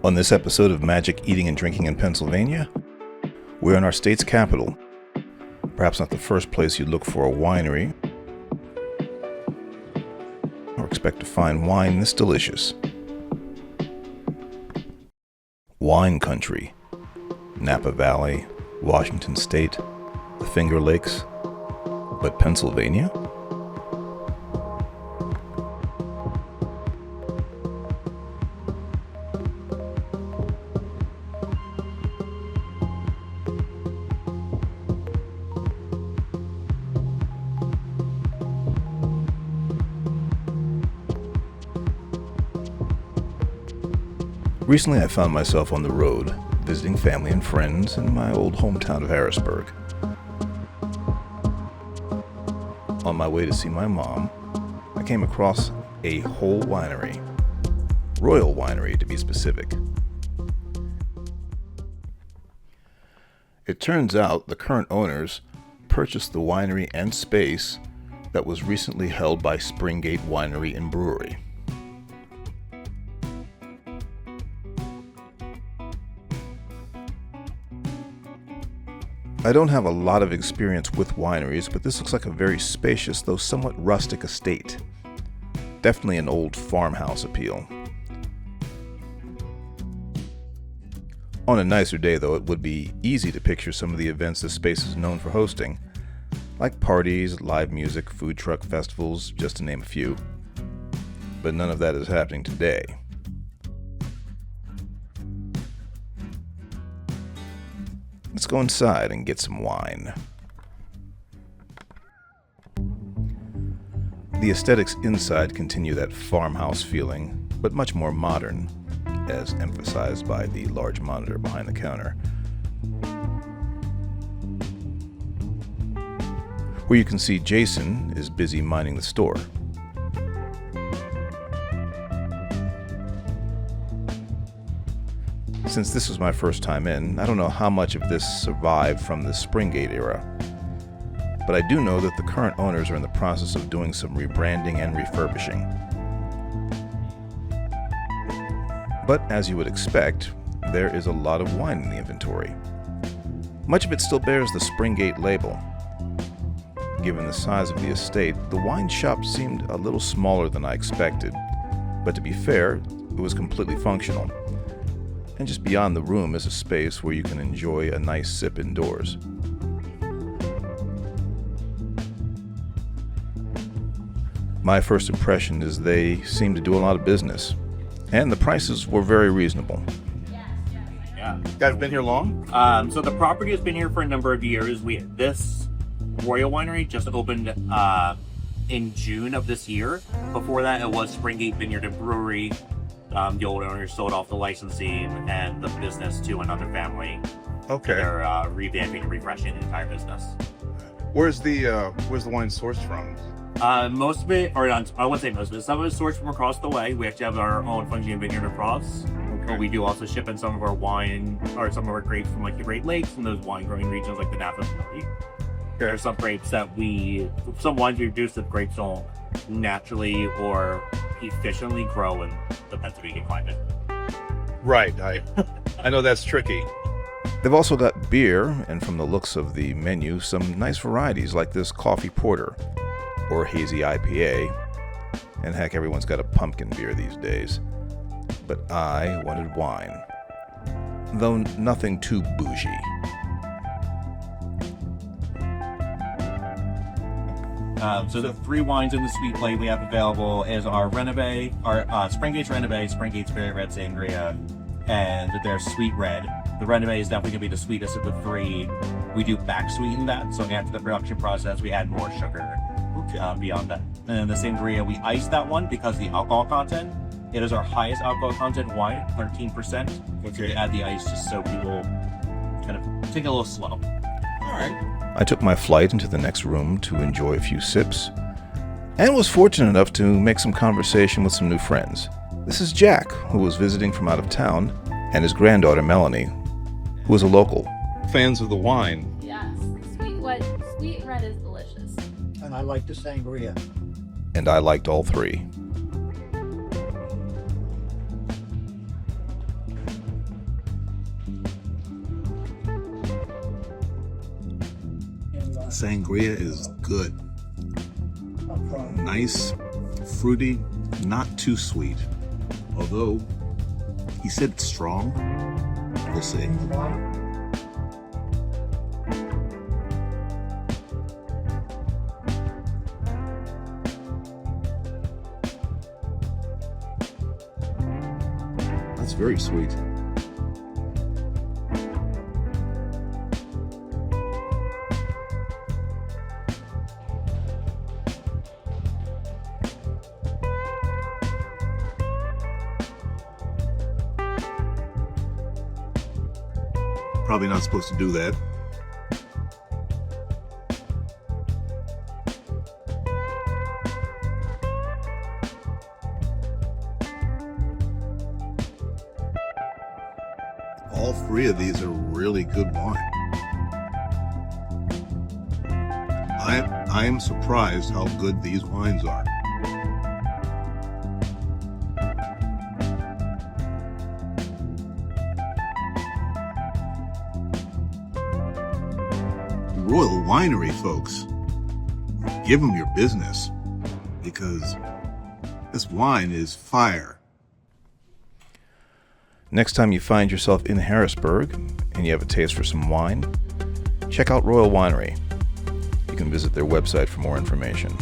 On this episode of MAGIK Eating and Drinking in Pennsylvania, we're in our state's capital. Perhaps not the first place you'd look for a winery, or expect to find wine this delicious. Wine country, Napa Valley, Washington State, the Finger Lakes, but Pennsylvania? Recently, I found myself on the road, visiting family and friends in my old hometown of Harrisburg. On my way to see my mom, I came across a whole winery, Royal Winery to be specific. It turns out the current owners purchased the winery and space that was recently held by Springgate Winery and Brewery. I don't have a lot of experience with wineries, but this looks like a very spacious, though somewhat rustic estate. Definitely an old farmhouse appeal. On a nicer day, though, it would be easy to picture some of the events this space is known for hosting, like parties, live music, food truck festivals, just to name a few. But none of that is happening today. Let's go inside and get some wine. The aesthetics inside continue that farmhouse feeling, but much more modern, as emphasized by the large monitor behind the counter, where you can see Jason is busy minding the store. Since this was my first time in, I don't know how much of this survived from the Springgate era, but I do know that the current owners are in the process of doing some rebranding and refurbishing. But as you would expect, there is a lot of wine in the inventory. Much of it still bears the Springgate label. Given the size of the estate, the wine shop seemed a little smaller than I expected, but to be fair, it was completely functional. And just beyond the room is a space where you can enjoy a nice sip indoors. My first impression is they seem to do a lot of business, and the prices were very reasonable. Yeah. You guys been here long? So the property has been here for a number of years. This Royal Winery just opened in June of this year. Before that, it was Springgate Vineyard and Brewery. The old owners sold off the licensing and the business to another family. Okay. They're revamping and refreshing the entire business. Where's the wine sourced from? Most of it, or I wouldn't say most of it, some of it is sourced from across the way. We actually have our own functioning vineyard across. Okay. But we do also ship in some of our wine, or some of our grapes from like the Great Lakes and those wine growing regions like the Napa Valley. There are some grapes that some wines we produce that grapes don't naturally or efficiently grow in the Pennsylvania climate. Right, I know that's tricky. They've also got beer, and from the looks of the menu, some nice varieties like this coffee porter or hazy IPA. And heck, everyone's got a pumpkin beer these days. But I wanted wine, though nothing too bougie. So the three wines in the sweet plate we have available is our Renove, our Springgate's Renove, Springgate's Very Red Sangria, and their Sweet Red. The Renove is definitely going to be the sweetest of the three. We do back sweeten that, so after the production process, we add more sugar beyond that. And then the Sangria, we ice that one because the alcohol content, it is our highest alcohol content wine, 13%. Okay. So we add the ice just so people kind of take it a little slow. All right. I took my flight into the next room to enjoy a few sips, and was fortunate enough to make some conversation with some new friends. This is Jack, who was visiting from out of town, and his granddaughter Melanie, who is a local. Fans of the wine. Yes, sweet red is delicious. And I like the sangria. And I liked all three. sangria is good. Nice, fruity, not too sweet. Although, he said it's strong. We'll see. That's very sweet. Probably not supposed to do that. All three of these are really good wine. I am surprised how good these wines are. Royal Winery, folks, give them your business, because this wine is fire. Next time you find yourself in Harrisburg and you have a taste for some wine, check out Royal Winery. You can visit their website for more information.